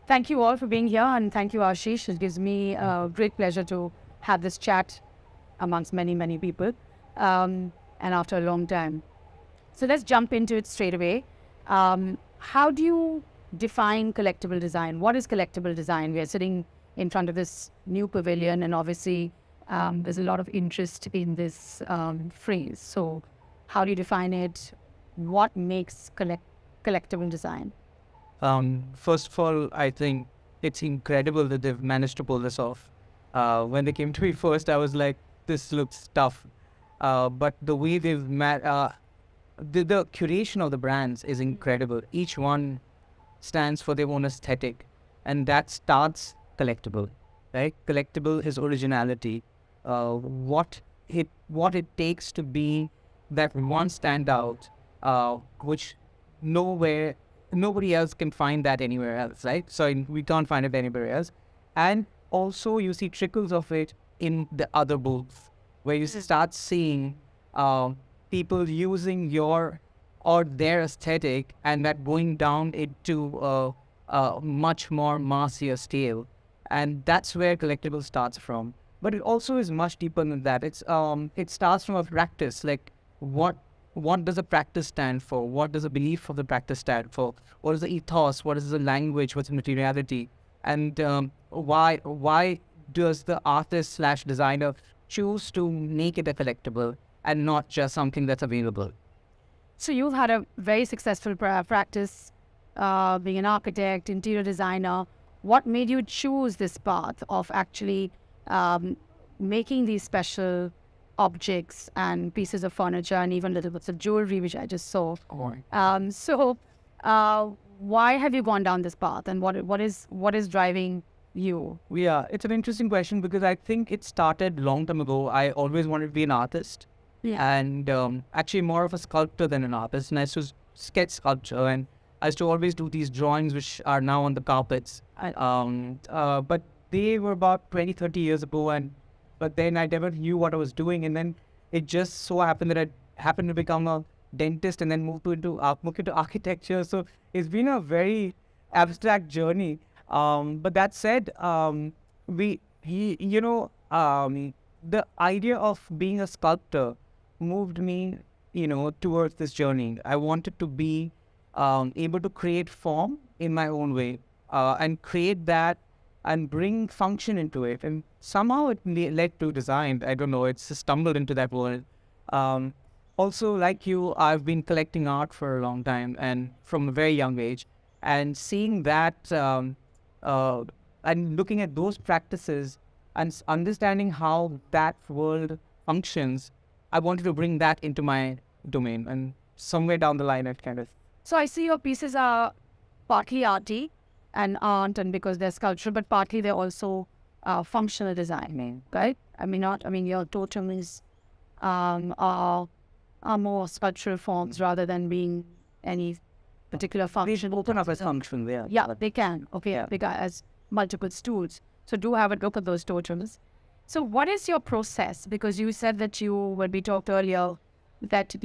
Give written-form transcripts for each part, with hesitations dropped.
Thank you all for being here, and thank you, Ashish. It gives me great pleasure to have this chat amongst many, many people, and after a long time. So let's jump into it straight away. How do you define collectible design? What is collectible design? We are sitting in front of this new pavilion, and obviously there's a lot of interest in this phrase. So, how do you define it? What makes collectible design? First of all, I think it's incredible that they've managed to pull this off. When they came to me first, I was like, this looks tough. But the way the curation of the brands is incredible. Each one stands for their own aesthetic, and that starts collectible, right? Collectible is originality. What it takes to be that one standout, which nobody else can find that anywhere else, right? So we can't find it anywhere else. And also you see trickles of it in the other booths, where you start seeing people using your or their aesthetic and that going down into a much more massier scale. And that's where collectible starts from. But it also is much deeper than that. It starts from a practice, like what does a practice stand for? What does a belief of the practice stand for? What is the ethos? What is the language? What's the materiality? And why does the artist slash designer choose to make it a collectible and not just something that's available? So you've had a very successful practice, being an architect, interior designer. What made you choose this path of actually making these special objects and pieces of furniture and even little bits of jewelry, which I just saw? Why have you gone down this path, and what is driving you? Yeah, it's an interesting question because I think it started long time ago. I always wanted to be an artist. Yeah. And actually more of a sculptor than an artist. And I used to sketch sculpture, and I used to always do these drawings which are now on the carpets. But they were about 20, 30 years ago, but then I never knew what I was doing. And then it just so happened that I happened to become a dentist and then moved into architecture. So it's been a very abstract journey. But that said, the idea of being a sculptor moved me, towards this journey. I wanted to be able to create form in my own way, and create that and bring function into it. And somehow it led to design. I don't know, it's just stumbled into that world. Also, like you, I've been collecting art for a long time and from a very young age. And seeing that and looking at those practices and understanding how that world functions, I wanted to bring that into my domain. And somewhere down the line, it kind of... So I see your pieces are partly arty and art, and because they're sculptural, but partly they're also functional design, right? Your totems are more sculptural forms rather than being any particular function. They open up as function there. Yeah, they can. Okay, yeah. They got as multiple stools. So do have a look at those totems. So what is your process? Because you said that when we talked earlier, that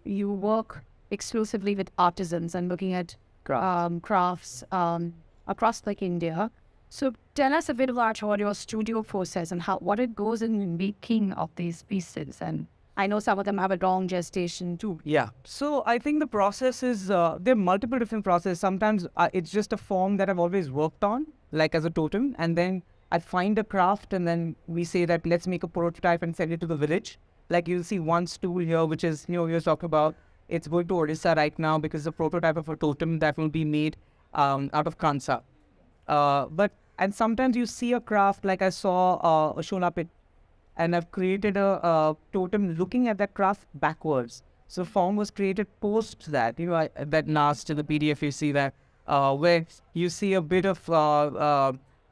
you work exclusively with artisans and looking at crafts across like India. So tell us a bit about your studio process and what it goes in making of these pieces. And I know some of them have a long gestation too. Yeah. So I think the process is, there are multiple different processes. Sometimes it's just a form that I've always worked on, like as a totem. And then I find a craft and then we say that let's make a prototype and send it to the village. Like you'll see one stool here, which is, you talk about, it's going to Odisha right now because the prototype of a totem that will be made out of Kansa. And sometimes you see a craft, like I saw a Shola pit, and I've created a totem looking at that craft backwards. So form was created post that, that last in the PDF you see that, where you see a bit of,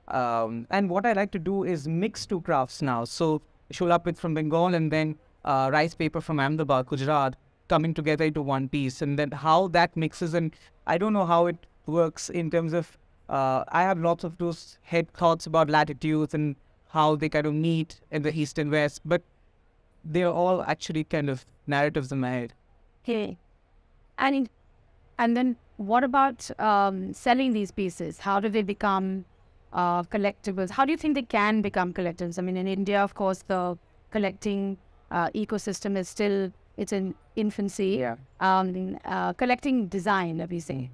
and what I like to do is mix two crafts now. So Shola pit from Bengal and then rice paper from Ahmedabad, Gujarat, coming together into one piece. And then how that mixes, and I don't know how it works in terms of, I have lots of those head thoughts about latitudes and how they kind of meet in the East and West, but they're all actually kind of narratives in my head. Okay. And then what about selling these pieces? How do they become collectibles? How do you think they can become collectibles? I mean, in India, of course, the collecting ecosystem is still, it's in infancy. Yeah. Collecting design, let me say,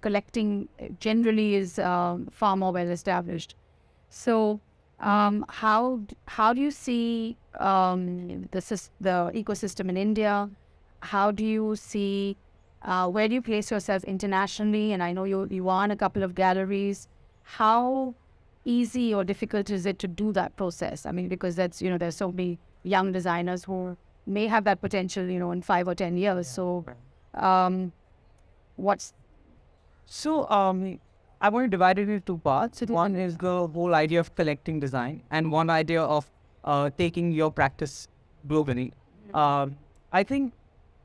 collecting generally is far more well established. So, how do you see the ecosystem in India? How do you see where do you place yourself internationally? And I know you are in a couple of galleries. How easy or difficult is it to do that process? I mean, because that's there's so many young designers who may have that potential, in 5 or 10 years. So, what's So, I want to divide it into two parts. One is the whole idea of collecting design, and one idea of taking your practice globally. I think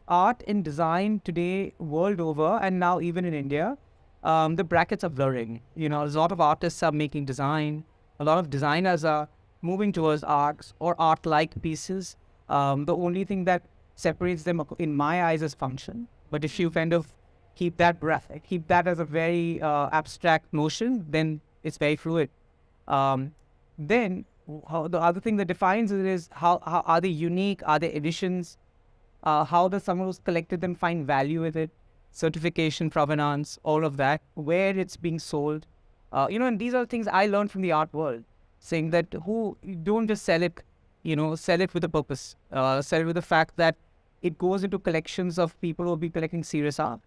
art and design today, world over, and now even in India, the brackets are blurring. A lot of artists are making design. A lot of designers are moving towards arts or art-like pieces. The only thing that separates them, in my eyes, is function. But if you kind of keep that as a very abstract notion, then it's very fluid. Then the other thing that defines it is how are they unique? Are they editions? How does someone who's collected them find value with it? Certification, provenance, all of that, where it's being sold. And these are things I learned from the art world, saying that you don't just sell it, sell it with a purpose. Sell it with the fact that it goes into collections of people who will be collecting serious art,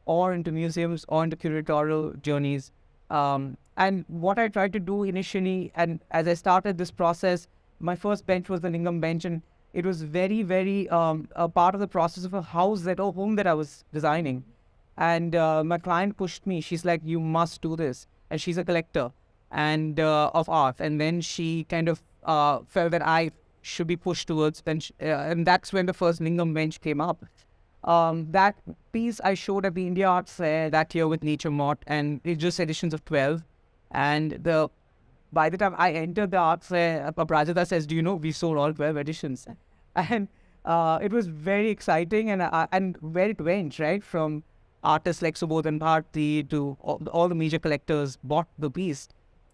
or into museums, or into curatorial journeys. And what I tried to do initially, and as I started this process, my first bench was the Lingam bench, and it was very, very a part of the process of a home that I was designing. And my client pushed me. She's like, you must do this. And she's a collector and of art. And then she kind of felt that I should be pushed towards bench. And that's when the first Lingam bench came up. That piece I showed at the India Art Fair that year with Nature Mott, and it's just editions of 12. And by the time I entered the art fair, Prajita says, do you know, we sold all 12 editions. And it was very exciting, and where it went, right? From artists like Subodh and Bharti to all the major collectors bought the piece,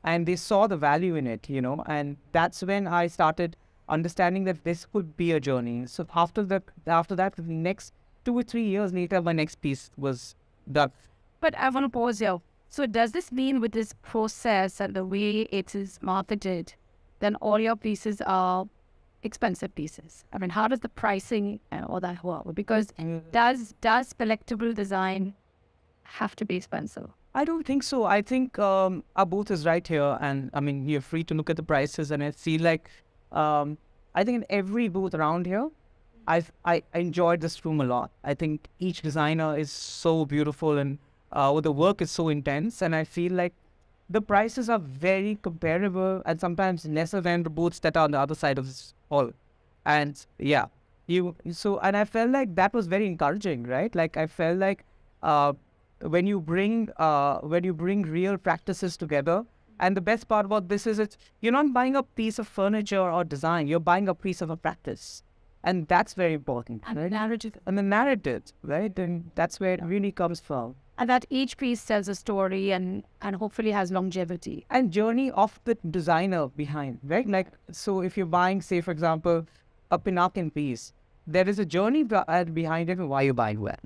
and they saw the value in it, and that's when I started understanding that this could be a journey. So after that, the next 2 or 3 years later, my next piece was done. But I want to pause here. So does this mean with this process and the way it is marketed, then all your pieces are expensive pieces? I mean, how does the pricing and all that work? Because does collectible design have to be expensive? I don't think so. I think our booth is right here, and I mean, you're free to look at the prices, and I feel like I think in every booth around here, I enjoyed this room a lot. I think each designer is so beautiful, and the work is so intense, and I feel like the prices are very comparable and sometimes lesser than the booths that are on the other side of this hall. And yeah, and I felt like that was very encouraging, right? Like I felt like when you bring real practices together, and the best part about this is you're not buying a piece of furniture or design, you're buying a piece of a practice. And that's very important. And right? narrative. And the narrative, right? And that's where it really comes from. And that each piece tells a story and hopefully has longevity. And journey of the designer behind, right? Like, so if you're buying, say, for example, a Pinakin piece, there is a journey behind it and why you're buying that.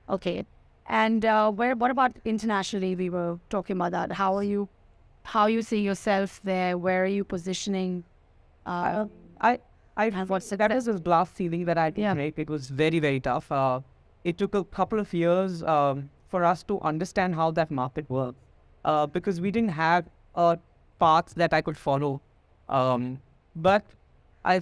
Okay. And what about internationally? We were talking about that. How you see yourself there? Where are you positioning? That was a glass ceiling that I had to break. It was very, very tough. It took a couple of years for us to understand how that market worked, because we didn't have a path that I could follow. But I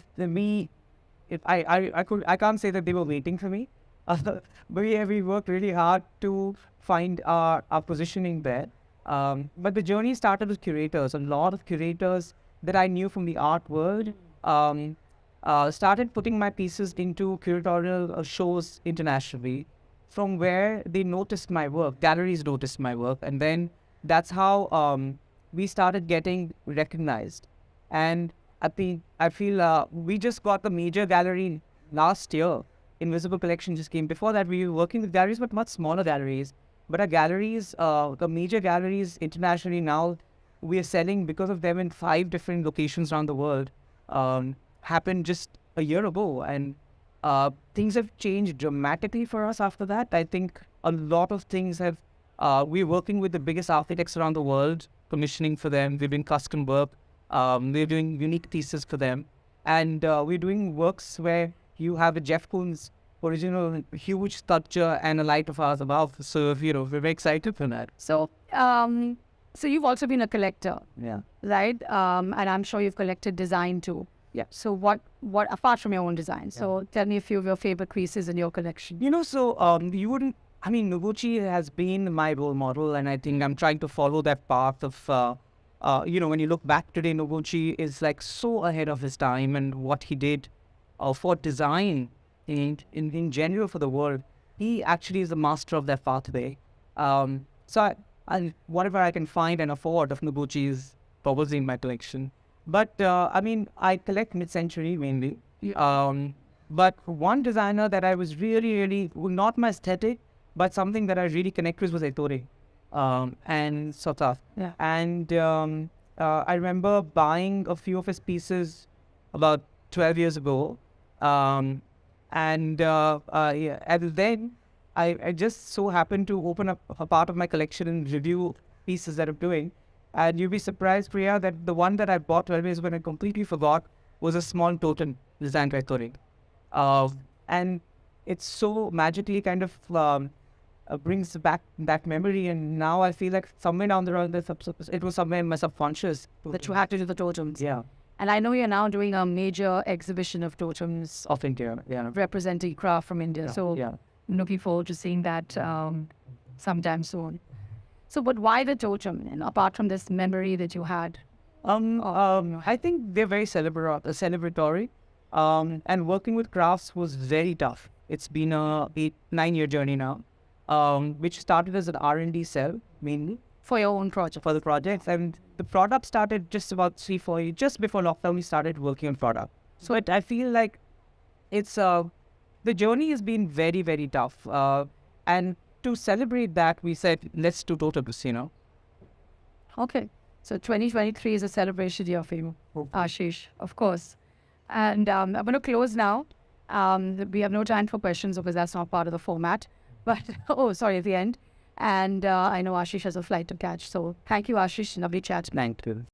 can't say that they were waiting for me. But we worked really hard to find our positioning there. But the journey started with curators. A lot of curators that I knew from the art world started putting my pieces into curatorial shows internationally, from where they noticed my work, galleries noticed my work, and then that's how we started getting recognized. And I feel we just got the major gallery last year Invisible Collection just came. Before that, we were working with galleries, but much smaller galleries. But our galleries, the major galleries internationally now, we are selling because of them in 5 different locations around the world. Happened just a year ago, and things have changed dramatically for us after that. I think a lot of things have. We're working with the biggest architects around the world, commissioning for them. We're doing custom work. We're doing unique pieces for them, and we're doing works where you have a Jeff Koons original huge sculpture and a light of ours above. So we're very excited for that. So, so you've also been a collector, Yeah. right? And I'm sure you've collected design too. Yeah. So what apart from your own design? So tell me a few of your favorite pieces in your collection. You wouldn't. I mean, Noguchi has been my role model, and I think I'm trying to follow that path of. When you look back today, Noguchi is like so ahead of his time, and what he did for design in general for the world, he actually is the master of that pathway. Whatever I can find and afford of Noguchi is probably in my collection. But I collect mid-century mainly. But one designer that I was really, not my aesthetic, but something that I really connect with was Ettore. And Sotaf. Yeah. And I remember buying a few of his pieces about 12 years ago. And then I just so happened to open up a part of my collection and review pieces that I'm doing. And you'd be surprised, Priya, that the one that I bought 12 years when I completely forgot was a small totem designed by Ettore. And it's so magically kind of brings back that memory. And now I feel like somewhere down the road, it was somewhere in my subconscious. That you had to do the totems. Yeah. And I know you're now doing a major exhibition of totems Of India, yeah. representing craft from India. Yeah, So yeah. I'm looking forward to seeing that sometime soon. So, but why the totem? And apart from this memory that you had? I think they're very celebratory. And working with crafts was very tough. It's been a 8-9 year journey now, which started as an R&D cell mainly For your own project? for the projects. And the product started just about 3-4 years, just before lockdown, we started working on product. So I feel like it's, the journey has been very, very tough. And to celebrate that, we said, let's do totems, Okay. So 2023 is a celebration year for you, Ashiesh, of course. And I'm going to close now. We have no time for questions because that's not part of the format. But, at the end. And I know Ashiesh has a flight to catch. So thank you, Ashiesh. Lovely chat. Thank you.